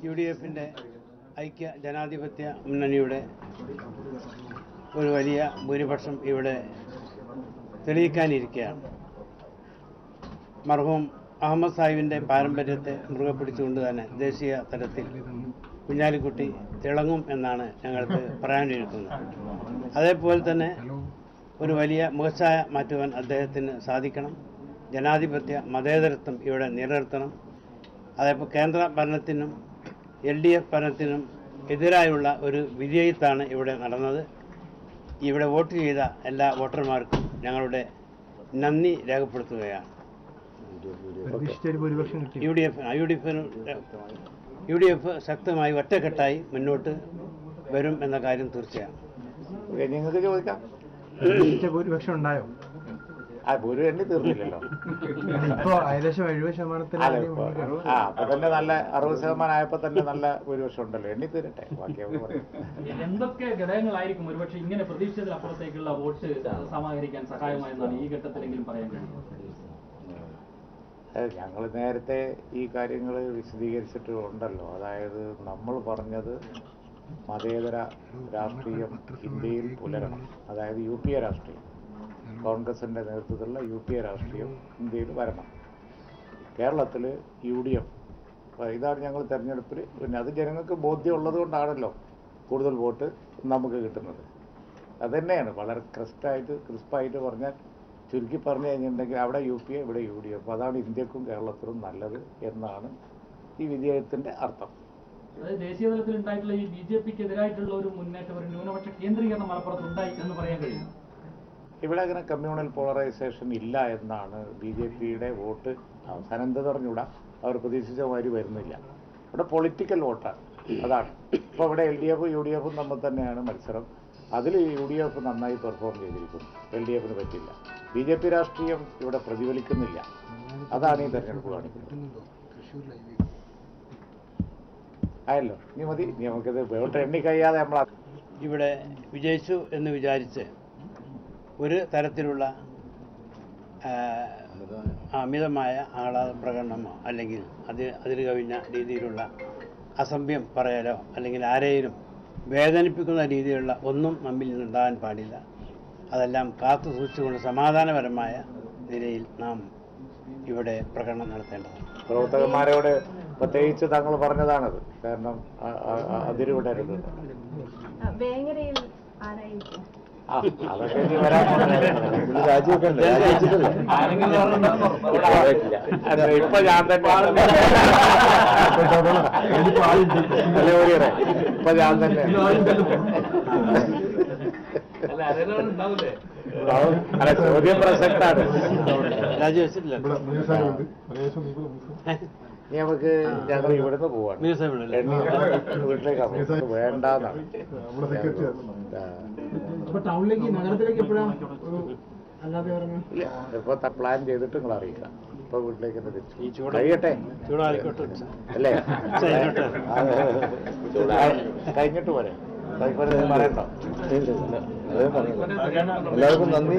UDF-ന്റെ ഐക്യ ജനാധിപത്യ മുന്നണിയുടെ ഒരു വലിയ ഭൂരിപക്ഷം ഇവിടെ തെളിയിക്കാനിരിക്കുകയാണ്. മർഹൂം അഹമ്മദ് സാഹിബിൻ്റെ പാരമ്പര്യത്തെ മുറുകെ പിടിച്ചുകൊണ്ട് തന്നെ ദേശീയ തലത്തിൽ കുഞ്ഞാലിക്കുട്ടി തിളങ്ങും എന്നാണ് ഞങ്ങൾക്ക് പറയാനിരിക്കുന്നത്. അതേപോലെ തന്നെ ഒരു വലിയ മുഖച്ഛായ മാറ്റുവാൻ അദ്ദേഹത്തിന് സാധിക്കണം. ജനാധിപത്യ മതേതരത്വം ഇവിടെ നിലനിർത്തണം. അതേപോലെ കേന്ദ്ര ഭരണത്തിനും LDF ഭരണത്തിനും എതിരായുള്ള ഒരു വിജയത്താണ് ഇവിടെ നടന്നത്. ഇവിടെ വോട്ട് ചെയ്ത എല്ലാ വോട്ടർമാർക്കും ഞങ്ങളുടെ നന്ദി രേഖപ്പെടുത്തുകയാണ്. UDF ശക്തമായി ഒറ്റക്കെട്ടായി മുന്നോട്ട് വരും എന്ന കാര്യം തീർച്ചയാണ്. നിങ്ങൾക്ക് ചോദിക്കാം, ഭൂരിപക്ഷം ഉണ്ടായോ? ഭൂരിപക്ഷം തീർന്നില്ലല്ലോ. ഇപ്പോ ഏകദേശം 70%. അപ്പൊ തന്നെ നല്ല 60% ആയപ്പോ തന്നെ നല്ല ഭൂരിപക്ഷം ഉണ്ടല്ലോ. എണ്ണി തീരട്ടെ, ബാക്കി എന്തൊക്കെ ഘടകങ്ങളായിരിക്കും ഒരുപക്ഷെ ഇങ്ങനെ പ്രതീക്ഷിച്ചതിലപ്പുറത്തേക്കുള്ള വോട്ട് സമാഹരിക്കാൻ സഹായമായെന്നാണ് ഈ ഘട്ടത്തിലെങ്കിലും പറയാൻ കഴിയുന്നത്? ഞങ്ങൾ നേരത്തെ ഈ കാര്യങ്ങൾ വിശദീകരിച്ചിട്ടുണ്ടല്ലോ. അതായത് നമ്മൾ പറഞ്ഞത് മതേതര രാഷ്ട്രീയം ഇന്ത്യയിൽ പുലരണം. അതായത് UPA രാഷ്ട്രീയം, കോൺഗ്രസിൻ്റെ നേതൃത്വത്തിലുള്ള UPA രാഷ്ട്രീയം ഇന്ത്യയിൽ വരണം. കേരളത്തിൽ UDF, ഇതാണ് ഞങ്ങൾ തെരഞ്ഞെടുപ്പിൽ. പിന്നെ അത് ജനങ്ങൾക്ക് ബോധ്യമുള്ളത് കൊണ്ടാണല്ലോ കൂടുതൽ വോട്ട് നമുക്ക് കിട്ടുന്നത്. അതുതന്നെയാണ് വളരെ ക്രിസ്പായിട്ട് പറഞ്ഞാൽ, ചുരുക്കി പറഞ്ഞു കഴിഞ്ഞിട്ടുണ്ടെങ്കിൽ അവിടെ UPA, ഇവിടെ UDF. അതാണ് ഇന്ത്യക്കും കേരളത്തിലും നല്ലത് എന്നാണ് ഈ വിജയത്തിൻ്റെ അർത്ഥം. അതായത് ദേശീയ തലത്തിൽ ഉണ്ടായിട്ടുള്ള ഈ BJPക്ക് എതിരായിട്ടുള്ള ഒരു മുന്നേറ്റം, ഒരു ന്യൂനപക്ഷ കേന്ദ്രീകരണം മലപ്പുറത്ത് ഉണ്ടായി എന്ന് പറയാൻ കഴിയും. ഇവിടെ അങ്ങനെ കമ്മ്യൂണൽ പോളറൈസേഷൻ ഇല്ല എന്നാണ്. BJPയുടെ വോട്ട് അവസാനം എന്ത് പറഞ്ഞുകൂടാ, അവർ പ്രതീക്ഷിച്ച മാതിരി വരുന്നില്ല. ഇവിടെ പൊളിറ്റിക്കൽ വോട്ടാണ്, അതാണ്. ഇപ്പോൾ ഇവിടെ LDF UDF തമ്മിൽ തന്നെയാണ് മത്സരം. അതിൽ UDF നന്നായി പെർഫോം ചെയ്തിരിക്കുന്നു, LDFന് പറ്റില്ല. BJP രാഷ്ട്രീയം ഇവിടെ പ്രതിഫലിക്കുന്നില്ല. അതാണ് ഈ തെരഞ്ഞെടുപ്പ് കാണിക്കുന്നത്. ആയല്ലോ, ഇനി മതി. നമുക്കിത് വോട്ട് എണ്ണി കഴിയാതെ നമ്മൾ ഇവിടെ വിജയിച്ചു എന്ന് വിചാരിച്ച് ഒരു തരത്തിലുള്ള അമിതമായ ആഹ്ലാദ പ്രകടനമോ അല്ലെങ്കിൽ അതിൽ കവിഞ്ഞ രീതിയിലുള്ള അസഭ്യം പറയലോ അല്ലെങ്കിൽ ആരെയും വേദനിപ്പിക്കുന്ന രീതിയിലുള്ള ഒന്നും നമ്മിൽ നിന്നുണ്ടാകാൻ പാടില്ല. അതെല്ലാം കാത്തു സൂക്ഷിച്ചുകൊണ്ട് സമാധാനപരമായ നിലയിൽ നാം ഇവിടെ പ്രകടനം നടത്തേണ്ടതാണ്. പ്രവർത്തകന്മാരോട് പ്രത്യേകിച്ച് തങ്ങൾ പറഞ്ഞതാണത്. കാരണം അതിരുവിടരുത്. അതൊക്കെ ഇനി വരാൻ ഇപ്പൊ ഞാൻ തന്നെ ഇപ്പൊ ഞാൻ തന്നെ അല്ല, ചോദ്യം പ്രസക്താണ്. ഇനി നമുക്ക് ഞങ്ങൾ ഇവിടുന്ന് പോവാണ്, വീട്ടിലേക്ക് വേണ്ടാന്നാണ്. ഇപ്പൊ പ്ലാൻ ചെയ്തിട്ട് നിങ്ങൾ അറിയിക്കാം. ഇപ്പൊ വീട്ടിലേക്ക് തന്നെ തിരിച്ചു കഴിയട്ടെ അല്ലേ? കഴിഞ്ഞിട്ട് പോരെ? പറയണ്ടോ? എല്ലാവർക്കും നന്ദി.